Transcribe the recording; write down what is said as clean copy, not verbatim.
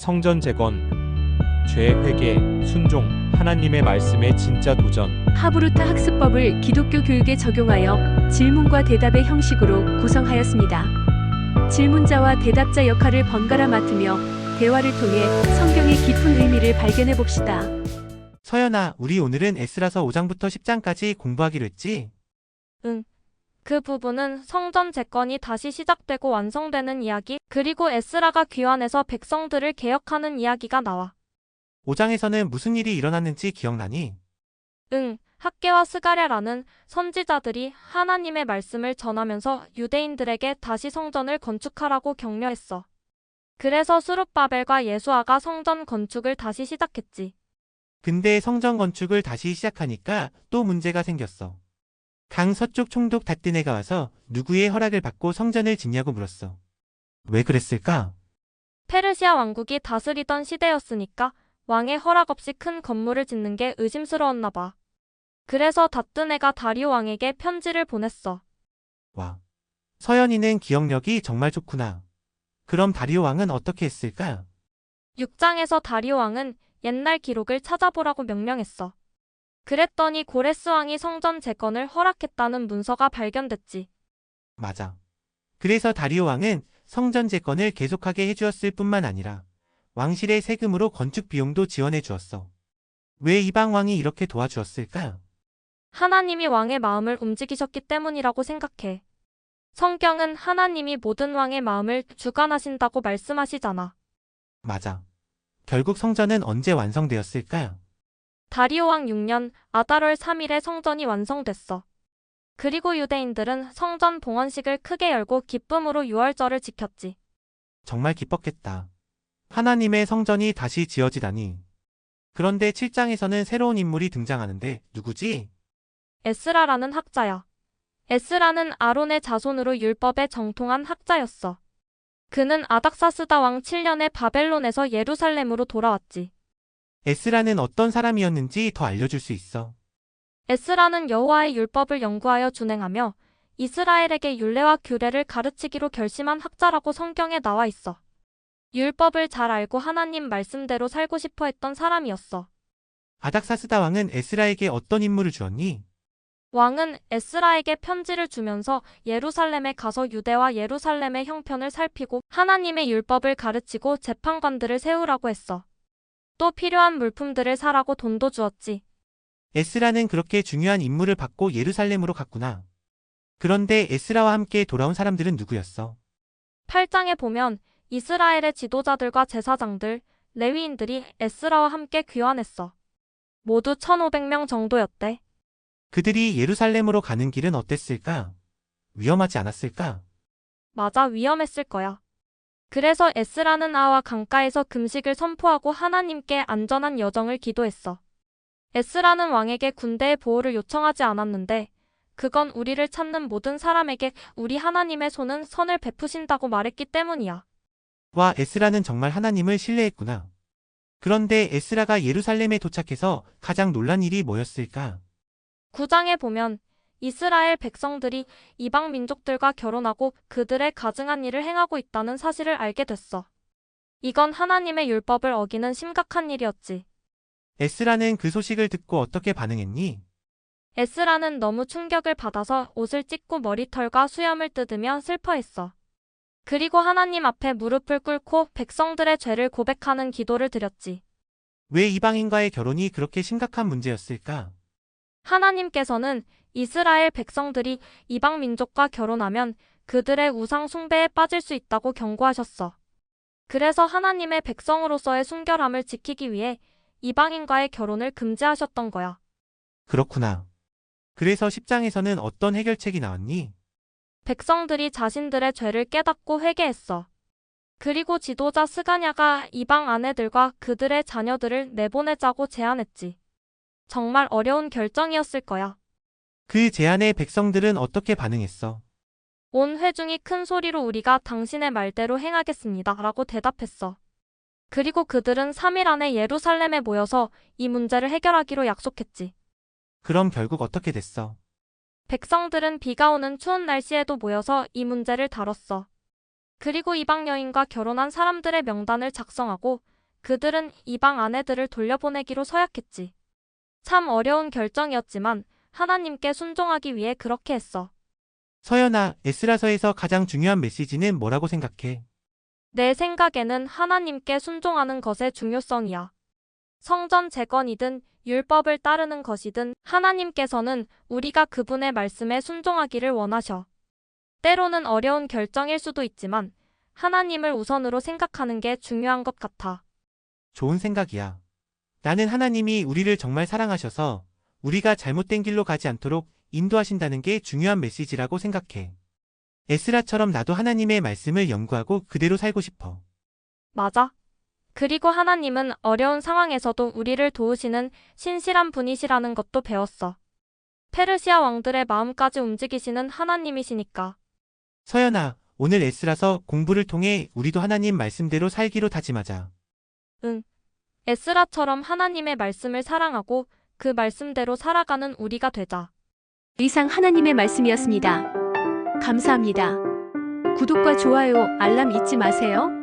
성전 재건, 죄 회개, 순종, 하나님의 말씀에 진짜 도전. 하브루타 학습법을 기독교 교육에 적용하여 질문과 대답의 형식으로 구성하였습니다. 질문자와 대답자 역할을 번갈아 맡으며 대화를 통해 성경의 깊은 의미를 발견해 봅시다. 서연아, 우리 오늘은 에스라서 5장부터 10장까지 공부하기로 했지? 응. 그 부분은 성전 재건이 다시 시작되고 완성되는 이야기, 그리고 에스라가 귀환해서 백성들을 개혁하는 이야기가 나와. 5장에서는 무슨 일이 일어났는지 기억나니? 응. 학개와 스가랴라는 선지자들이 하나님의 말씀을 전하면서 유대인들에게 다시 성전을 건축하라고 격려했어. 그래서 수룹바벨과 예수아가 성전 건축을 다시 시작했지. 근데 성전 건축을 다시 시작하니까 또 문제가 생겼어. 강 서쪽 총독 닷드네가 와서 누구의 허락을 받고 성전을 짓냐고 물었어. 왜 그랬을까? 페르시아 왕국이 다스리던 시대였으니까 왕의 허락 없이 큰 건물을 짓는 게 의심스러웠나 봐. 그래서 닷드네가 다리오 왕에게 편지를 보냈어. 와, 서연이는 기억력이 정말 좋구나. 그럼 다리오 왕은 어떻게 했을까? 6장에서 다리오 왕은 옛날 기록을 찾아보라고 명령했어. 그랬더니 고레스 왕이 성전 재건을 허락했다는 문서가 발견됐지. 맞아. 그래서 다리오 왕은 성전 재건을 계속하게 해주었을 뿐만 아니라 왕실의 세금으로 건축 비용도 지원해 주었어. 왜 이방 왕이 이렇게 도와주었을까? 하나님이 왕의 마음을 움직이셨기 때문이라고 생각해. 성경은 하나님이 모든 왕의 마음을 주관하신다고 말씀하시잖아. 맞아. 결국 성전은 언제 완성되었을까? 다리오 왕 6년 아달월 3일에 성전이 완성됐어. 그리고 유대인들은 성전 봉헌식을 크게 열고 기쁨으로 유월절을 지켰지. 정말 기뻤겠다. 하나님의 성전이 다시 지어지다니. 그런데 7장에서는 새로운 인물이 등장하는데 누구지? 에스라라는 학자야. 에스라는 아론의 자손으로 율법에 정통한 학자였어. 그는 아닥사스다 왕 7년에 바벨론에서 예루살렘으로 돌아왔지. 에스라는 어떤 사람이었는지 더 알려줄 수 있어. 에스라는 여호와의 율법을 연구하여 준행하며 이스라엘에게 율례와 규례를 가르치기로 결심한 학자라고 성경에 나와 있어. 율법을 잘 알고 하나님 말씀대로 살고 싶어 했던 사람이었어. 아닥사스다 왕은 에스라에게 어떤 임무를 주었니? 왕은 에스라에게 편지를 주면서 예루살렘에 가서 유대와 예루살렘의 형편을 살피고 하나님의 율법을 가르치고 재판관들을 세우라고 했어. 또 필요한 물품들을 사라고 돈도 주었지. 에스라는 그렇게 중요한 임무를 받고 예루살렘으로 갔구나. 그런데 에스라와 함께 돌아온 사람들은 누구였어? 8장에 보면 이스라엘의 지도자들과 제사장들, 레위인들이 에스라와 함께 귀환했어. 모두 1,500명 정도였대. 그들이 예루살렘으로 가는 길은 어땠을까? 위험하지 않았을까? 맞아, 위험했을 거야. 그래서 에스라는 아와 강가에서 금식을 선포하고 하나님께 안전한 여정을 기도했어. 에스라는 왕에게 군대의 보호를 요청하지 않았는데 그건 우리를 찾는 모든 사람에게 우리 하나님의 손은 선을 베푸신다고 말했기 때문이야. 와, 에스라는 정말 하나님을 신뢰했구나. 그런데 에스라가 예루살렘에 도착해서 가장 놀란 일이 뭐였을까? 9장에 보면 이스라엘 백성들이 이방 민족들과 결혼하고 그들의 가증한 일을 행하고 있다는 사실을 알게 됐어. 이건 하나님의 율법을 어기는 심각한 일이었지. 에스라는 그 소식을 듣고 어떻게 반응했니? 에스라는 너무 충격을 받아서 옷을 찢고 머리털과 수염을 뜯으며 슬퍼했어. 그리고 하나님 앞에 무릎을 꿇고 백성들의 죄를 고백하는 기도를 드렸지. 왜 이방인과의 결혼이 그렇게 심각한 문제였을까? 하나님께서는 이스라엘 백성들이 이방 민족과 결혼하면 그들의 우상 숭배에 빠질 수 있다고 경고하셨어. 그래서 하나님의 백성으로서의 순결함을 지키기 위해 이방인과의 결혼을 금지하셨던 거야. 그렇구나. 그래서 10장에서는 어떤 해결책이 나왔니? 백성들이 자신들의 죄를 깨닫고 회개했어. 그리고 지도자 스가냐가 이방 아내들과 그들의 자녀들을 내보내자고 제안했지. 정말 어려운 결정이었을 거야. 그 제안에 백성들은 어떻게 반응했어? 온 회중이 큰 소리로 우리가 당신의 말대로 행하겠습니다. 라고 대답했어. 그리고 그들은 3일 안에 예루살렘에 모여서 이 문제를 해결하기로 약속했지. 그럼 결국 어떻게 됐어? 백성들은 비가 오는 추운 날씨에도 모여서 이 문제를 다뤘어. 그리고 이방 여인과 결혼한 사람들의 명단을 작성하고 그들은 이방 아내들을 돌려보내기로 서약했지. 참 어려운 결정이었지만 하나님께 순종하기 위해 그렇게 했어. 서연아, 에스라서에서 가장 중요한 메시지는 뭐라고 생각해? 내 생각에는 하나님께 순종하는 것의 중요성이야. 성전 재건이든 율법을 따르는 것이든 하나님께서는 우리가 그분의 말씀에 순종하기를 원하셔. 때로는 어려운 결정일 수도 있지만 하나님을 우선으로 생각하는 게 중요한 것 같아. 좋은 생각이야. 나는 하나님이 우리를 정말 사랑하셔서 우리가 잘못된 길로 가지 않도록 인도하신다는 게 중요한 메시지라고 생각해. 에스라처럼 나도 하나님의 말씀을 연구하고 그대로 살고 싶어. 맞아. 그리고 하나님은 어려운 상황에서도 우리를 도우시는 신실한 분이시라는 것도 배웠어. 페르시아 왕들의 마음까지 움직이시는 하나님이시니까. 서연아, 오늘 에스라서 공부를 통해 우리도 하나님 말씀대로 살기로 다짐하자. 에스라처럼 하나님의 말씀을 사랑하고 그 말씀대로 살아가는 우리가 되자. 이상 하나님의 말씀이었습니다. 감사합니다. 구독과 좋아요, 알람 잊지 마세요.